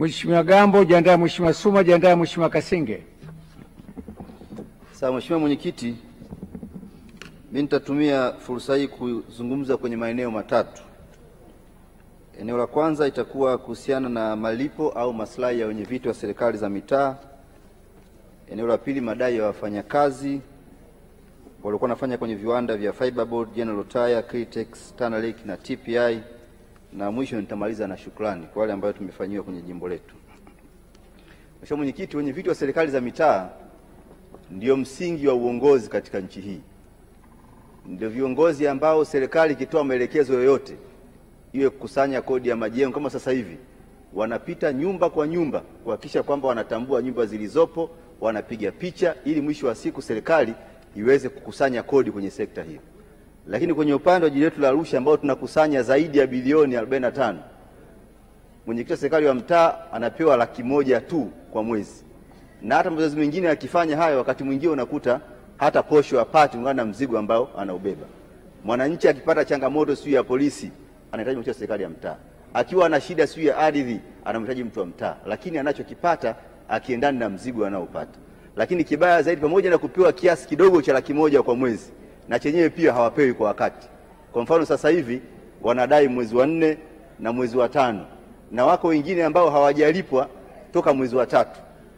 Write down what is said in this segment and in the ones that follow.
Mheshimiwa Gambo, jiandae. Mheshimiwa Suma, jiandae. Mheshimiwa Kasinge. Sawa, Mheshimiwa Mwenyekiti, mimi nitatumia fursa hii kuzungumza kwenye maeneo matatu. Eneo la kwanza itakuwa kuhusiana na malipo au maslahi ya wenyeviti wa serikali za mitaa. Eneo la pili, madai ya wafanyakazi waliokuwa wanafanya kwenye viwanda vya Fiberboard, General Tyre, Critex, Tanalek na TPI, na mwisho nitamaliza na shukrani kwa wale ambao tumefanyiwa kwenye jimbo letu. Mheshimiwa Mwenyekiti, wenyeviti wa serikali za mitaa ndio msingi wa uongozi katika nchi hii. Ndio viongozi ambao serikali ikitoa maelekezo yoyote, iwe kukusanya kodi ya majengo kama sasa hivi, wanapita nyumba kwa nyumba kuhakikisha kwamba wanatambua nyumba zilizopo, wanapiga picha ili mwisho wa siku serikali iweze kukusanya kodi kwenye sekta hiyo. Lakini kwenye upande wa jiji letu la Arusha ambao tunakusanya zaidi ya bilioni 45, mwenyekiti wa serikali wa mtaa anapewa 100,000 tu kwa mwezi. Na hata mzazi mwingine akifanya hayo, wakati mwingine unakuta hata posho hapati kulingana na mzigo ambao anaubeba. Mwananchi akipata changamoto sio ya polisi, anahitaji mtu wa serikali ya mtaa. Akiwa ana shida sio ya ardhi, anamhitaji mtu wa mtaa, lakini anachokipata akiendana na mzigo anaopata. Lakini kibaya zaidi, pamoja na kupewa kiasi kidogo cha 100,000 kwa mwezi, na chenyewe pia hawapewi kwa wakati. Kwa mfano sasa hivi wanadai mwezi wa 4 na mwezi wa 5, na wako wengine ambao hawajalipwa toka mwezi wa 3.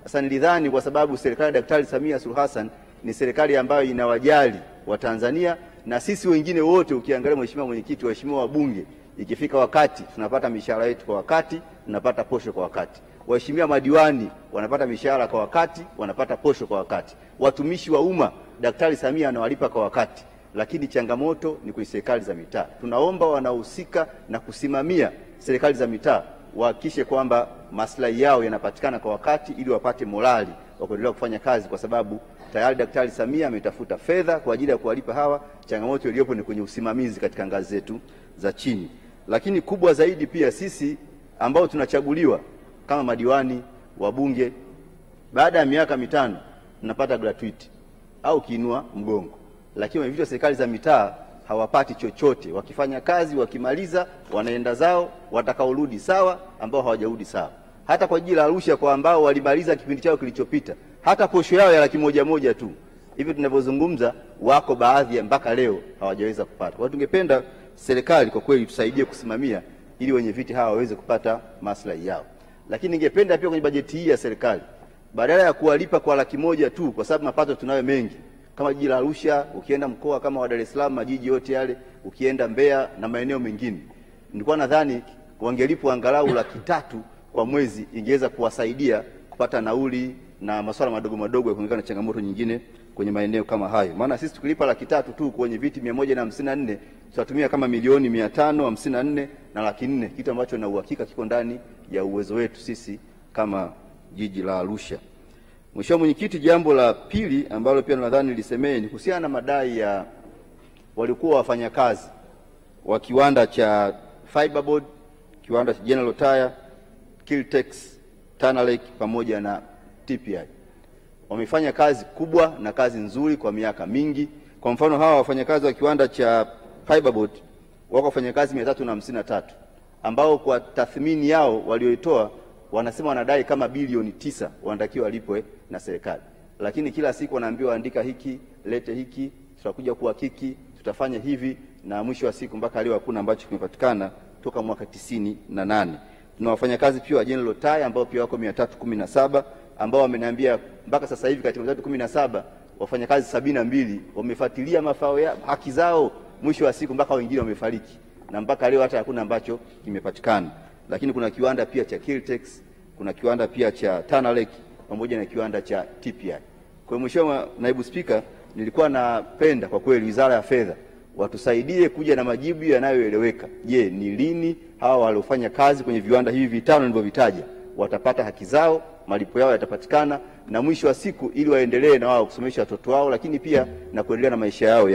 Sasa nilidhani kwa sababu serikali ya Daktari Samia Suluhu Hassan ni serikali ambayo inawajali Watanzania, na sisi wengine wote ukiangalia, Mheshimiwa Mwenyekiti, waheshimiwa wabunge, ikifika wakati tunapata mishahara yetu kwa wakati, tunapata posho kwa wakati. Waheshimiwa madiwani wanapata mishahara kwa wakati, wanapata posho kwa wakati. Watumishi wa umma Daktari Samia anawalipa kwa wakati. Lakini changamoto ni kwa serikali za mitaa. Tunaomba wanaohusika na kusimamia serikali za mitaa wahakikishe kwamba maslahi yao yanapatikana kwa wakati ili wapate morali wa kuendelea kufanya kazi, kwa sababu tayari Daktari Samia ametafuta fedha kwa ajili ya kuwalipa hawa. Changamoto iliyopo ni kwenye usimamizi katika ngazi zetu za chini. Lakini kubwa zaidi pia, sisi ambao tunachaguliwa kama madiwani, wabunge, baada ya miaka 5 tunapata gratuity au kiinua mgongo. Lakini wenyeviti wa serikali za mitaa hawapati chochote. Wakifanya kazi, wakimaliza wanaenda zao, watakaorudi sawa, ambao hawajarudi sawa. Hata kwa jiji la Arusha, kwa ambao walimaliza kipindi chao kilichopita, hata posho yao ya 100,000 tu hivi tunavyozungumza, wako baadhi mpaka leo hawajaweza kupata. Kwa hiyo tungependa serikali kwa kweli tusaidie kusimamia ili wenyeviti hawa waweze kupata maslahi yao. Lakini ningependa pia kwenye bajeti hii ya serikali, badala ya kuwalipa kwa 100,000 tu, kwa sababu mapato tunayo mengi kama jiji la Arusha, ukienda mkoa kama wa Dar es Salaam, majiji yote yale, ukienda Mbeya na maeneo mengine, nilikuwa nadhani wangelipwa angalau 300,000 kwa mwezi, ingeweza kuwasaidia kupata nauli na masuala madogo madogo ya kuongana na changamoto nyingine kwenye maeneo kama hayo. Maana sisi tukilipa 300,000 tu kwenye viti 154, tutatumia kama milioni 554 na 400,000, kitu ambacho na uhakika kiko ndani ya uwezo wetu sisi kama jiji la Arusha. Mheshimiwa Mwenyekiti, jambo la pili ambalo pia nadhani nilisemee ni kuhusiana na madai ya walikuwa wafanyakazi wa kiwanda cha Fiberboard, kiwanda cha General Tyre, Critex, Tanalek pamoja na TPI. Wamefanya kazi kubwa na kazi nzuri kwa miaka mingi. Kwa mfano, hawa wafanyakazi wa kiwanda cha Fiberboard wako wafanyakazi 353 ambao kwa tathmini yao walioitoa wanasema wanadai kama bilioni 9 wanatakiwa walipwe na serikali. Lakini kila siku wanaambiwa andika hiki, lete hiki, tutakuja kuhakiki, tutafanya hivi, na mwisho wa siku mpaka leo hakuna ambacho kimepatikana toka mwaka 98. Tuna wafanyakazi pia wa General Tyre ambao pia wako 317 ambao wameniambia mpaka sasa hivi katika 317 wafanyakazi 72 wamefuatilia mafao ya haki zao, mwisho wa siku mpaka wengine wamefariki, na mpaka leo hata hakuna ambacho kimepatikana. Lakini kuna kiwanda pia cha Critex, kuna kiwanda pia cha Tanalek pamoja na kiwanda cha TPI. Kwa hiyo Mheshimiwa Naibu Spika, nilikuwa napenda kwa kweli Wizara ya Fedha watusaidie kuja na majibu yanayoeleweka. Je, ni lini hawa waliofanya kazi kwenye viwanda hivi 5 nilivyovitaja watapata haki zao, malipo yao yatapatikana, na mwisho wa siku ili waendelee na wao kusomesha watoto wao, lakini pia na kuendelea na maisha yao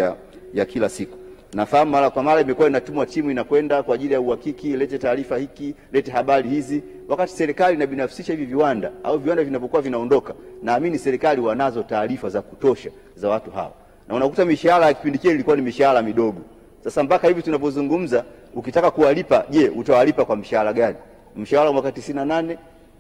ya kila siku. Nafahamu mara kwa mara imekuwa inatumwa timu inakwenda kwa ajili ya uhakiki, lete taarifa hiki, lete habari hizi, wakati serikali inabinafsisha hivi viwanda au viwanda vinapokuwa vinaondoka, naamini serikali wanazo taarifa za kutosha za watu hao. Na unakuta mishahara ya kipindi kile ilikuwa ni mishahara midogo. Sasa mpaka hivi tunapozungumza, ukitaka kuwalipa, je, utawalipa kwa mshahara gani? Mshahara mwaka 98,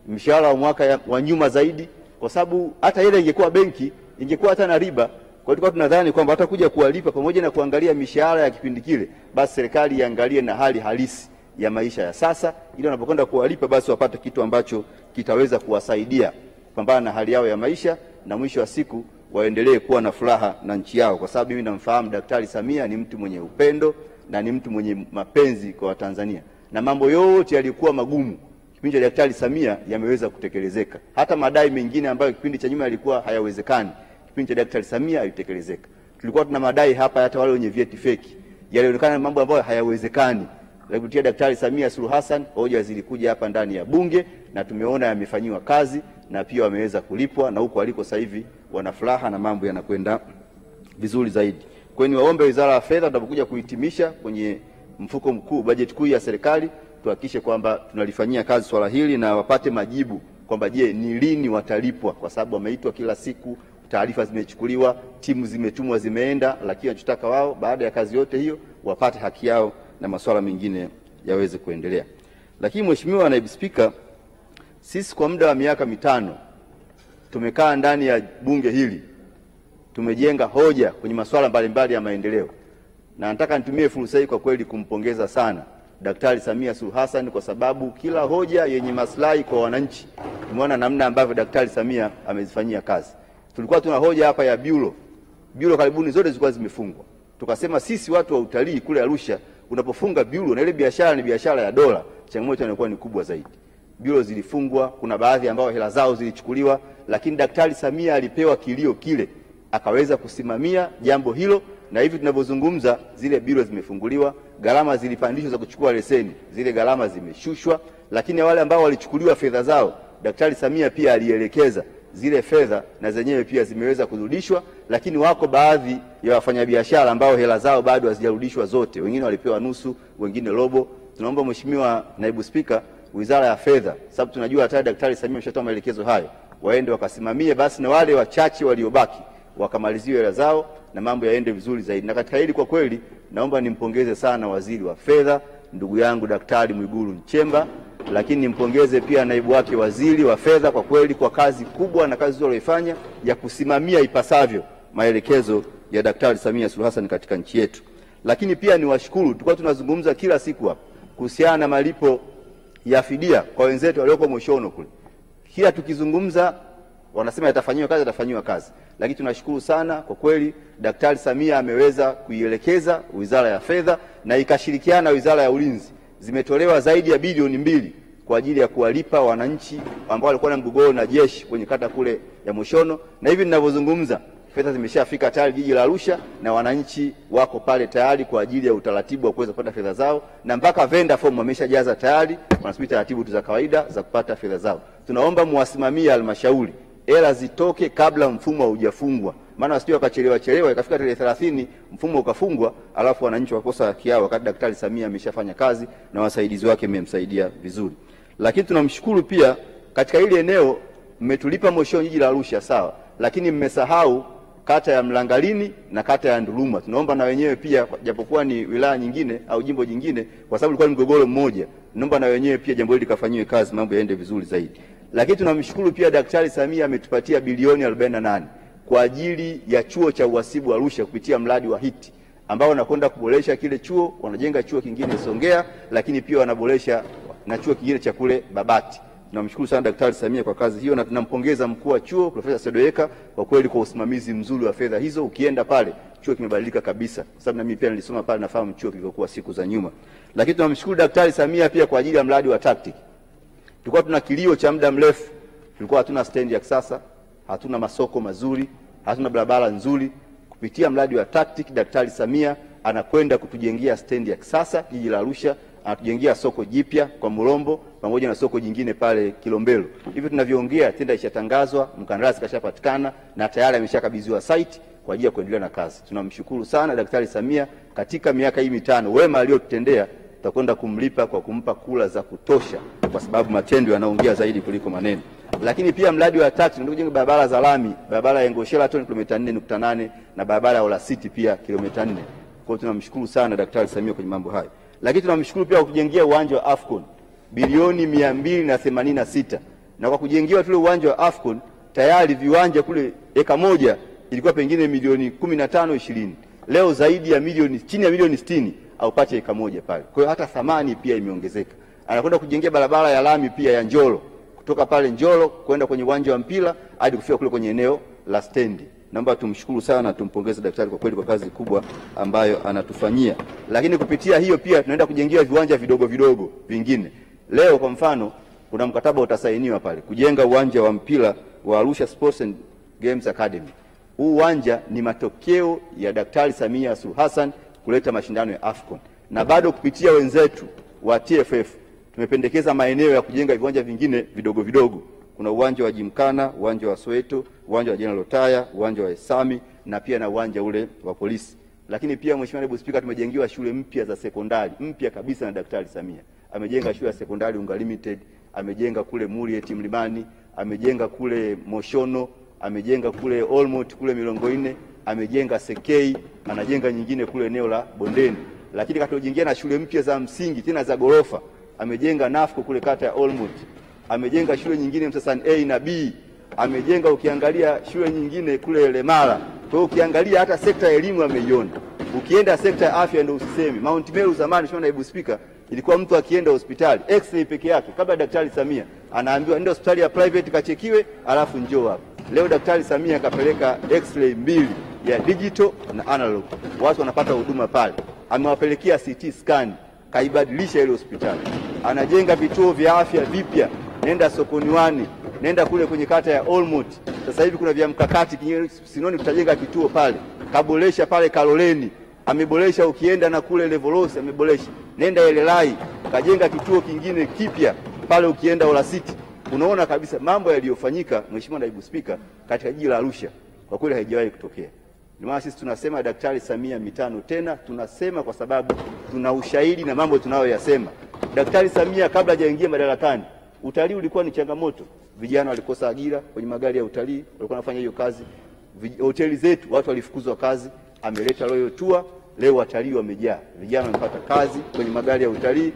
mshahara wa mwaka wa nyuma zaidi, kwa sababu hata ile ingekuwa benki ingekuwa hata na riba. Kwa hiyo tulikuwa tunadhani kwamba hata kuja kuwalipa pamoja na kuangalia mishahara ya kipindi kile, basi serikali iangalie na hali halisi ya maisha ya sasa, ili wanapokwenda kuwalipa basi wapate kitu ambacho kitaweza kuwasaidia kupambana na hali yao ya maisha, na mwisho wa siku waendelee kuwa na furaha na nchi yao. Kwa sababu mimi namfahamu Daktari Samia ni mtu mwenye upendo na ni mtu mwenye mapenzi kwa Watanzania, na mambo yote yalikuwa magumu kipindi cha Daktari Samia yameweza kutekelezeka. Hata madai mengine ambayo kipindi cha nyuma yalikuwa hayawezekani, kipindi cha Daktari Samia yalitekelezeka. Tulikuwa tuna madai hapa hata wale wenye vyeti feki, yalionekana mambo ambayo hayawezekani. Kupitia Daktari Samia Suluhu Hassan hoja zilikuja hapa ndani ya bunge na tumeona yamefanywa kazi na pia wameweza kulipwa, na huko aliko sasa hivi wana furaha na mambo yanakwenda vizuri zaidi. Kwa hiyo niwaombe Wizara ya Fedha tunapokuja kuhitimisha kwenye mfuko mkuu, bajeti kuu ya serikali, tuhakikishe kwamba tunalifanyia kazi swala hili na wapate majibu kwamba je, ni lini watalipwa, kwa sababu wameitwa kila siku, taarifa zimechukuliwa, timu zimetumwa zimeenda, lakini tunataka wao baada ya kazi yote hiyo wapate haki yao na masuala mengine yaweze kuendelea. Lakini Mheshimiwa Naibu Spika, sisi kwa muda wa miaka 5 tumekaa ndani ya bunge hili, tumejenga hoja kwenye masuala mbalimbali ya maendeleo, na nataka nitumie fursa hii kwa kweli kumpongeza sana Daktari Samia Suluhu Hassan, kwa sababu kila hoja yenye maslahi kwa wananchi tumeona namna ambavyo Daktari Samia amezifanyia kazi. Tulikuwa tuna hoja hapa ya bureau karibuni zote zilikuwa zimefungwa. Tukasema sisi watu wa utalii kule Arusha, unapofunga bureau na ile biashara ni biashara ya dola, changamoto inakuwa ni kubwa zaidi. Bureau zilifungwa, kuna baadhi ambao hela zao zilichukuliwa, lakini Daktari Samia alipewa kilio kile, akaweza kusimamia jambo hilo, na hivi tunavyozungumza zile bureau zimefunguliwa, gharama zilipandishwa za kuchukua leseni, zile gharama zimeshushwa, lakini wale ambao walichukuliwa fedha zao, Daktari Samia pia alielekeza zile fedha na zenyewe pia zimeweza kurudishwa, lakini wako baadhi ya wafanyabiashara ambao hela zao bado hazijarudishwa zote, wengine walipewa nusu, wengine robo. Tunaomba Mheshimiwa Naibu Spika, Wizara ya Fedha, sababu tunajua hata Daktari Samia ameshatoa maelekezo hayo, waende wakasimamie basi na wale wachache waliobaki wakamaliziwe hela zao na mambo yaende vizuri zaidi. Na katika hili kwa kweli naomba nimpongeze sana Waziri wa Fedha ndugu yangu Daktari Mwigulu Nchemba, lakini nimpongeze pia naibu wake Waziri wa Fedha kwa kweli kwa kazi kubwa na kazi nzuri waliyofanya ya kusimamia ipasavyo maelekezo ya Daktari Samia Suluhu Hassan katika nchi yetu. Lakini pia niwashukuru, tulikuwa tunazungumza kila siku hapa kuhusiana na malipo ya fidia kwa wenzetu walioko Moshono kule. Kila tukizungumza wanasema yatafanywa kazi. Lakini tunashukuru sana kwa kweli Daktari Samia ameweza kuielekeza Wizara ya Fedha na ikashirikiana na Wizara ya Ulinzi. Zimetolewa zaidi ya bilioni 2 kwa ajili ya kuwalipa wananchi ambao walikuwa na mgogoro na jeshi kwenye kata kule ya Moshono, na hivi ninavyozungumza fedha zimeshafika tayari jiji la Arusha na wananchi wako pale tayari kwa ajili ya utaratibu wa kuweza kupata fedha zao, na mpaka vendor form wameshajaza tayari, wanasubiri taratibu za kawaida za kupata fedha zao. Tunaomba muwasimamie halmashauri hela zitoke kabla mfumo haujafungwa, maana wasije wakachelewa ikafika tarehe 30 mfumo ukafungwa alafu wananchi wakosa haki yao, wakati Daktari Samia ameshafanya kazi na wasaidizi wake mmemsaidia vizuri. Lakini tunamshukuru pia katika ile eneo mmetulipa Moshono jiji la Arusha sawa, lakini mmesahau kata ya Mlangalini na kata ya Nduluma. Tunaomba na wenyewe pia, japokuwa ni wilaya nyingine au jimbo jingine, kwa sababu ilikuwa ni mgogoro mmoja, naomba na wenyewe pia jambo hili likafanyiwe kazi, mambo yaende vizuri zaidi. Lakini tunamshukuru pia Daktari Samia ametupatia bilioni 48 kwa ajili ya chuo cha uhasibu Arusha kupitia mradi wa HIT ambao wanakwenda kuboresha kile chuo, wanajenga chuo kingine Songea, lakini pia wanaboresha na chuo kingine cha kule Babati. Tunamshukuru sana Daktari Samia kwa kazi hiyo, na tunampongeza mkuu wa chuo Profesa Sedoyeka kwa kweli kwa usimamizi mzuri wa fedha hizo. Ukienda pale chuo kimebadilika kabisa, kwa sababu na mimi pia nilisoma pale, nafahamu chuo kilivyokuwa siku za nyuma. Lakini tunamshukuru Daktari Samia pia kwa ajili ya mradi wa TACTIC. Tulikuwa tuna kilio cha muda mrefu, tulikuwa hatuna stendi ya kisasa, hatuna masoko mazuri, hatuna barabara nzuri. Kupitia mradi wa TACTIC Daktari Samia anakwenda kutujengea stendi ya kisasa jiji la Arusha, anatujengea soko jipya kwa Mulombo pamoja na soko jingine pale Kilombero. Hivi tunavyoongea tenda ishatangazwa, mkandarasi kashapatikana na tayari ameshakabidhiwa site kwa ajili ya kuendelea na kazi. Tunamshukuru sana Daktari Samia katika miaka hii 5, wema aliyotutendea tutakwenda kumlipa kwa kumpa kula za kutosha, kwa sababu matendo yanaongea zaidi kuliko maneno. Lakini pia mradi wa tatu ndio kujenga barabara za lami, barabara ya Ngosheraton kilomita 4.8 na barabara ya Ola City pia kilomita 4. Kwa hiyo tunamshukuru sana Daktari Samia kwenye mambo haya. Lakini tunamshukuru pia kwa kujengea uwanja wa Afcon bilioni 286 na kwa kujengewa tule uwanja wa AFCON tayari viwanja kule eka moja ilikuwa pengine milioni 15-20. Leo zaidi ya milioni, chini ya milioni 60 au pacha eka moja pale. Kwa hiyo hata thamani pia imeongezeka. Anakwenda kujengea barabara ya lami pia ya Njolo, kutoka pale Njolo kwenda kwenye uwanja wa mpira hadi kufika kule kwenye eneo la stendi. Naomba tumshukuru sana, tumpongeze daktari kwa kweli kwa kazi kubwa ambayo anatufanyia. Lakini kupitia hiyo pia tunaenda kujengea viwanja vidogo vidogo vingine. Leo kwa mfano kuna mkataba utasainiwa pale kujenga uwanja wa mpira wa Arusha Sports and Games Academy. Huu uwanja ni matokeo ya Daktari Samia Suluhu Hassan kuleta mashindano ya AFCON. Na bado kupitia wenzetu wa TFF tumependekeza maeneo ya kujenga viwanja vingine vidogo vidogo. Kuna uwanja wa Jimkana, uwanja wa Soweto, uwanja wa General Taya, uwanja wa Esami na pia na uwanja ule wa polisi. Lakini pia Mheshimiwa Naibu Spika, tumejengiwa shule mpya za sekondari, mpya kabisa na Daktari Samia. Amejenga shule ya sekondari Unga Limited, amejenga kule Murieti Mlimani, amejenga kule Moshono, amejenga kule Olmot kule Milongoine, amejenga Sekei, anajenga nyingine kule eneo la Bondeni. Lakini katojengia na shule mpya za msingi tena za gorofa. Amejenga Nafco kule kata ya Olmot. Amejenga shule nyingine Msasani A na B. Amejenga ukiangalia shule nyingine kule Lemara. Kwa hiyo ukiangalia hata sekta ya elimu ameiona. Ukienda sekta ya afya ndio usisemi. Mount Meru zamani Mheshimiwa Naibu Spika ilikuwa mtu akienda hospitali X-ray peke yake kabla Daktari Samia anaambiwa nenda hospitali ya private kachekiwe alafu njoo hapa. Leo Daktari Samia akapeleka X-ray 2 ya digital na analog. Watu wanapata huduma pale. Amewapelekea CT scan, kaibadilisha ile hospitali. Anajenga vituo vya afya vipya. Nenda Sokoniwani, nenda kule kwenye kata ya Olmot. Sasa hivi kuna vya mkakati Sinoni tutajenga kituo pale. Kaboresha pale Kaloleni, ameboresha ukienda na kule Levolosi ameboresha. Nenda Elelai, kajenga kituo kingine kipya pale ukienda Ola City. Unaona kabisa mambo yaliyofanyika Mheshimiwa Naibu Spika katika jiji la Arusha kwa kweli haijawahi kutokea. Ndio maana sisi tunasema Daktari Samia mitano tena, tunasema kwa sababu tuna ushahidi na mambo tunayoyasema. Daktari Samia kabla hajaingia madarakani, utalii ulikuwa ni changamoto. Vijana walikosa ajira kwenye magari ya utalii, walikuwa wanafanya hiyo kazi. Hoteli zetu watu walifukuzwa kazi, ameleta Royal Tour, leo watalii wamejaa. Vijana wamepata kazi kwenye magari ya utalii.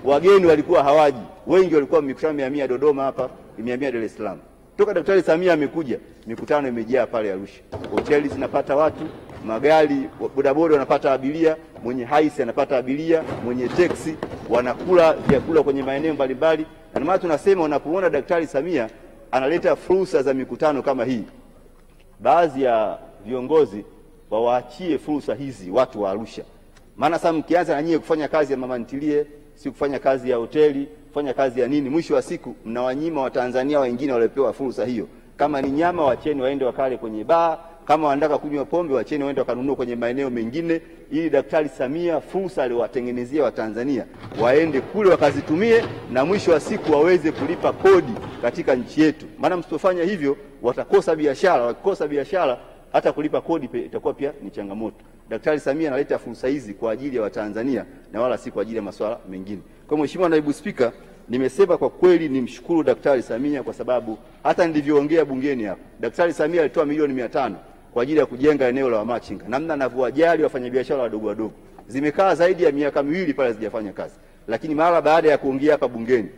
Wageni walikuwa hawaji. Wengi walikuwa mikutano 100 Dodoma hapa, 100 Dar es Salaam. Toka Daktari Samia amekuja, mikutano imejaa pale Arusha. Hoteli zinapata watu, magari bodaboda wanapata abiria, mwenye haisi anapata abiria, mwenye taxi wanakula vyakula kwenye maeneo mbalimbali. Na maana tunasema unapoona Daktari Samia analeta fursa za mikutano kama hii, baadhi ya viongozi wawaachie fursa hizi watu wa Arusha. Maana sasa mkianza na nyie kufanya kazi ya mama ntilie, si kufanya kazi ya hoteli, kufanya kazi ya nini, mwisho wa siku mnawanyima Watanzania wengine waliopewa fursa hiyo. Kama ni nyama wacheni waende wakale kwenye baa, kama wanataka kunywa pombe wacheni waende wakanunua kwenye maeneo mengine, ili Daktari Samia fursa aliyowatengenezea Watanzania waende kule wakazitumie na mwisho wa siku waweze kulipa kodi katika nchi yetu. Maana msipofanya hivyo watakosa biashara, wakikosa biashara hata kulipa kodi itakuwa pia ni changamoto. Daktari Samia analeta fursa hizi kwa ajili ya Watanzania na wala si kwa ajili ya masuala mengine. Kwa Mheshimiwa Naibu Spika, nimesema kwa kweli nimshukuru Daktari Samia kwa sababu hata nilivyoongea bungeni hapa, Daktari Samia alitoa milioni 500 kwa ajili ya kujenga eneo la Wamachinga. Namna anavyowajali wafanyabiashara wadogo wadogo. Zimekaa zaidi ya miaka 2 pale zijafanya kazi. Lakini mara baada ya kuongea hapa bungeni,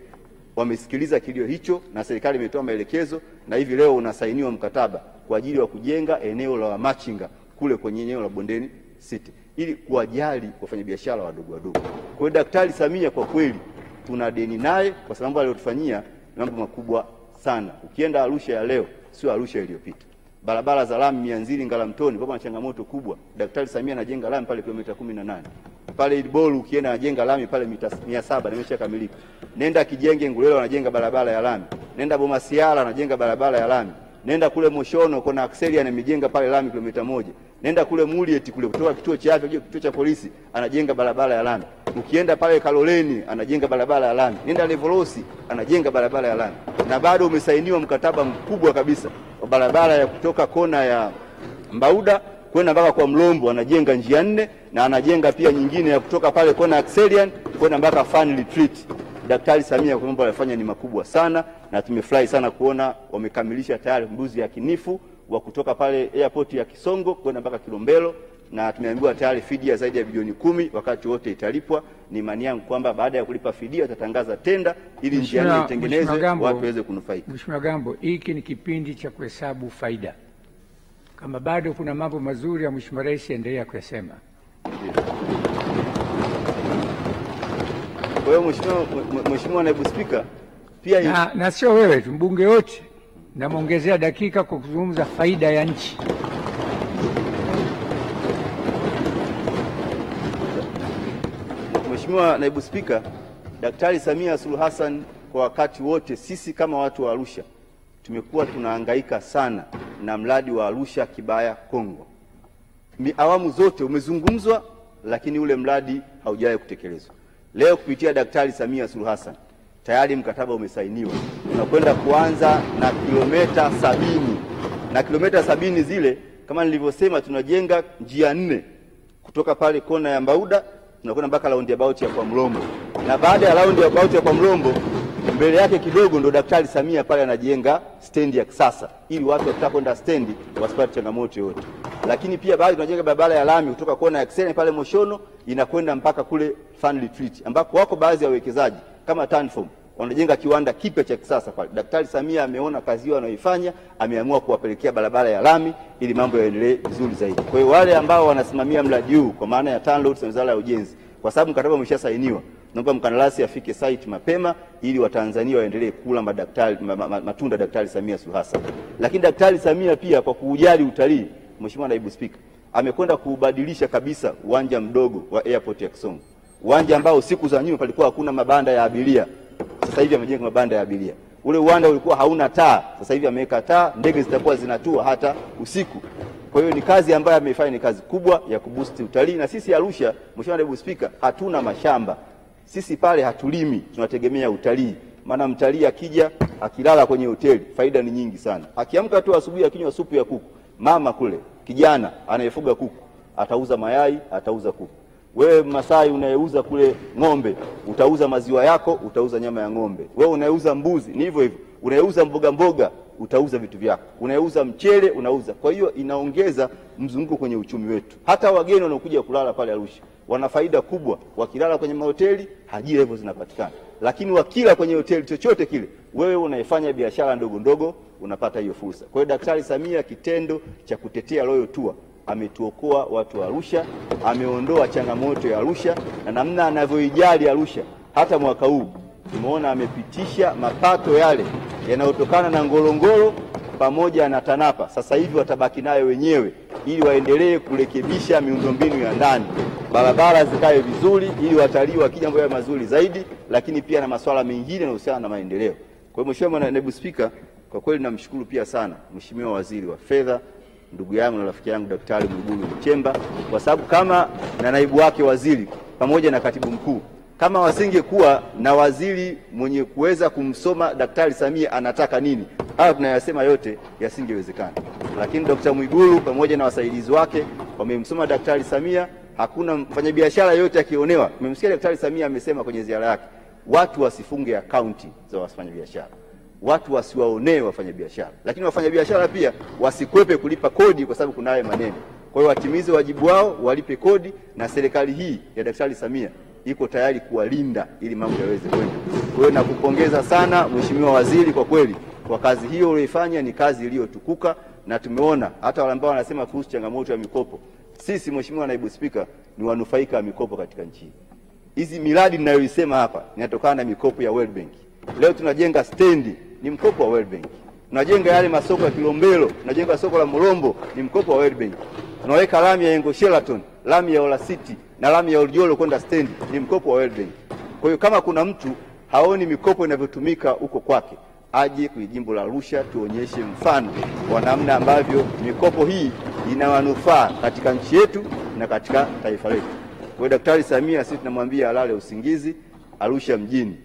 wamesikiliza kilio hicho na serikali imetoa maelekezo na hivi leo unasainiwa mkataba kwa ajili ya kujenga eneo la Wamachinga kule kwenye eneo la Bondeni City ili kuwajali wafanyabiashara wadogo wadogo. Kwa hiyo Daktari Samia kwa kweli tuna deni naye kwa sababu aliyotufanyia mambo makubwa sana. Ukienda Arusha ya leo sio Arusha iliyopita. Barabara za lami Mianzili Ngalamtoni kwa changamoto kubwa. Daktari Samia anajenga lami pale kilomita 18. Pale Idbolu ukienda anajenga lami pale mita 700 na imeshakamilika. Nenda Kijenge Ngulelo anajenga barabara ya lami. Nenda Bomasiara anajenga barabara ya lami. Nenda kule Moshono kuna Axelia amejenga pale lami kilomita 1. Nenda kule Murieti kule kutoka kituo cha afya kituo cha polisi anajenga barabara ya lami. Ukienda pale Kaloleni anajenga barabara ya lami. Nenda Levolosi anajenga barabara ya lami. Na bado umesainiwa mkataba mkubwa kabisa wa barabara ya kutoka kona ya Mbauda kwenda mpaka kwa Mlombo anajenga njia 4 na anajenga pia nyingine ya kutoka pale kona Axelian kwenda mpaka Fan Retreat. Daktari Samia kwa mambo alifanya ni makubwa sana na tumefurahi sana kuona wamekamilisha tayari mbuzi ya kinifu wa kutoka pale airport ya Kisongo kwenda mpaka Kilombero na tumeambiwa tayari fidia zaidi ya bilioni 10 wakati wote italipwa. Ni imani yangu kwamba baada ya kulipa fidia atatangaza tenda ili njia hii itengenezwe, watu waweze kunufaika. Mheshimiwa Gambo, hiki ni kipindi cha kuhesabu faida. Kama bado kuna mambo mazuri ya Mheshimiwa Rais, endelea kuyasema. Kwa hiyo Mheshimiwa Naibu Spika, pia na sio wewe tu, mbunge wote namwongezea dakika kwa kuzungumza faida ya nchi. Mheshimiwa Naibu Spika, Daktari Samia Suluhu Hassan kwa wakati wote, sisi kama watu wa Arusha tumekuwa tunahangaika sana na mradi wa Arusha Kibaya Kongwa. Awamu zote umezungumzwa, lakini ule mradi haujawahi kutekelezwa. Leo kupitia Daktari Samia Suluhu Hassan tayari mkataba umesainiwa. Tunakwenda kuanza na kilomita 70. Na kilomita 70 zile kama nilivyosema, tunajenga njia 4 kutoka pale kona ya Mbauda tunakwenda mpaka roundabout ya kwa Mlombo. Na baada ya roundabout ya kwa Mlombo mbele yake kidogo ndo Daktari Samia pale anajenga stendi ya kisasa ili watu wakitaka kwenda stendi wasipate changamoto yote. Lakini pia baada tunajenga barabara ya lami kutoka kona ya Kisene pale Moshono inakwenda mpaka kule Fan Retreat ambako wako baadhi ya wawekezaji kama Tanform wanajenga kiwanda kipya cha kisasa pale. Daktari Samia ameona kazi hiyo anayoifanya, ameamua kuwapelekea barabara ya lami ili mambo yaendelee vizuri zaidi. Kwa hiyo wale ambao wanasimamia mradi huu kwa maana ya TANROADS na Wizara ya Ujenzi, kwa sababu mkataba umeshasainiwa, naomba mkandarasi afike site mapema ili Watanzania waendelee kula matunda Daktari Samia Suluhu Hassan. Lakini Daktari Samia pia kwa kujali utalii, Mheshimiwa Naibu Spika, amekwenda kubadilisha kabisa uwanja mdogo wa airport ya Kisongo. Uwanja ambao siku za nyuma palikuwa hakuna mabanda ya abiria, sasa hivi amejenga mabanda ya abiria. Ule uwanja ulikuwa hauna taa, sasa hivi ameweka taa, ndege zitakuwa zinatua hata usiku. Kwa hiyo ni kazi ambayo amefanya, ni kazi kubwa ya kuboost utalii. Na sisi Arusha, Mheshimiwa Naibu Spika, hatuna mashamba. Sisi pale hatulimi, tunategemea utalii. Maana mtalii akija akilala kwenye hoteli, faida ni nyingi sana. Akiamka tu asubuhi akinywa supu ya kuku, mama kule, kijana anayefuga kuku, atauza mayai, atauza kuku. Wewe Masai unayeuza kule ng'ombe, utauza maziwa yako, utauza nyama ya ng'ombe. Wewe unayeuza mbuzi, ni hivyo hivyo. Unayeuza mboga, utauza vitu vyako. Unayeuza mchele, unauza. Kwa hiyo inaongeza mzunguko kwenye uchumi wetu. Hata wageni wanaokuja kulala pale Arusha wana faida kubwa. Wakilala kwenye mahoteli, ajira hivyo zinapatikana. Lakini wakila kwenye hoteli chochote kile, wewe unayefanya biashara ndogo ndogo unapata hiyo fursa. Kwa hiyo Daktari Samia kitendo cha kutetea Royal Tour ametuokoa watu wa Arusha, ameondoa changamoto ya Arusha, na namna anavyoijali Arusha. Hata mwaka huu tumeona amepitisha mapato yale yanayotokana na Ngorongoro pamoja na TANAPA. Sasa hivi watabaki nayo wenyewe ili waendelee kurekebisha miundombinu ya ndani, barabara zikae vizuri ili watalii wakija mambo mazuri zaidi, lakini pia na masuala mengine yanayohusiana na maendeleo. Kwa hiyo Mheshimiwa Naibu Spika, kwa kweli namshukuru pia sana Mheshimiwa Waziri wa Fedha, ndugu yangu na rafiki yangu Daktari Mwigulu Nchemba, kwa sababu kama na naibu wake waziri pamoja na katibu mkuu, kama wasingekuwa na waziri mwenye kuweza kumsoma Daktari Samia anataka nini, haya tunayasema yote yasingewezekana. Lakini Dr. Mwigulu pamoja na wasaidizi wake wamemsoma Daktari Samia. Hakuna mfanyabiashara yote akionewa. Mmemsikia Daktari Samia amesema kwenye ziara yake, watu wasifunge akaunti za wafanyabiashara, watu wasiwaonee wafanyabiashara, lakini wafanyabiashara pia wasikwepe kulipa kodi kwa sababu kuna haya maneno. Kwa hiyo watimize wajibu wao, walipe kodi, na serikali hii ya Daktari Samia iko tayari kuwalinda ili mambo yaweze kwenda. Kwa hiyo nakupongeza sana Mheshimiwa Waziri, kwa kweli kwa kazi hiyo uliyofanya, ni kazi iliyotukuka, na tumeona hata wale ambao wanasema kuhusu changamoto ya mikopo, sisi Mheshimiwa Naibu Spika ni wanufaika wa mikopo katika nchi. Hizi miradi ninayoisema hapa inatokana na mikopo ya World Bank. Leo tunajenga stendi, ni mkopo wa World Bank. Tunajenga yale masoko ya Kilombero, tunajenga soko la Morombo, ni mkopo wa World Bank. Tunaweka lami ya Engo Sheraton, lami ya Ola City na lami ya Oljolo kwenda stendi, ni mkopo wa World Bank. Kwa hiyo kama kuna mtu haoni mikopo inavyotumika huko kwake, aje kwenye jimbo la Arusha tuonyeshe mfano wa namna ambavyo mikopo hii ina manufaa katika nchi yetu na katika taifa letu. Kwa hiyo Daktari Samia sisi tunamwambia alale usingizi. Arusha mjini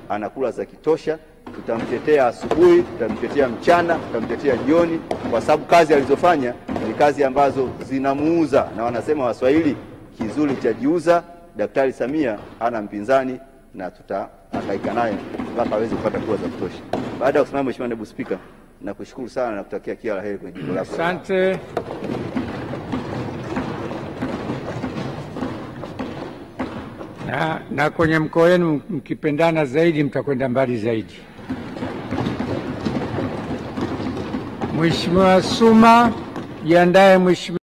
anakula za kitosha. Tutamtetea asubuhi, tutamtetea mchana, tutamtetea jioni, kwa sababu kazi alizofanya ni kazi ambazo zinamuuza, na wanasema Waswahili kizuri cha jiuza. Daktari Samia hana mpinzani na tutahangaika naye mpaka aweze kupata kura za kutosha. Baada ya kusimama, Mheshimiwa Naibu Spika, nakushukuru sana na kutakia kila la heri kwenye jimbo lako. Asante. na kwenye mkoa wenu mkipendana zaidi mtakwenda mbali zaidi. Mheshimiwa Suma, jiandae Mheshimiwa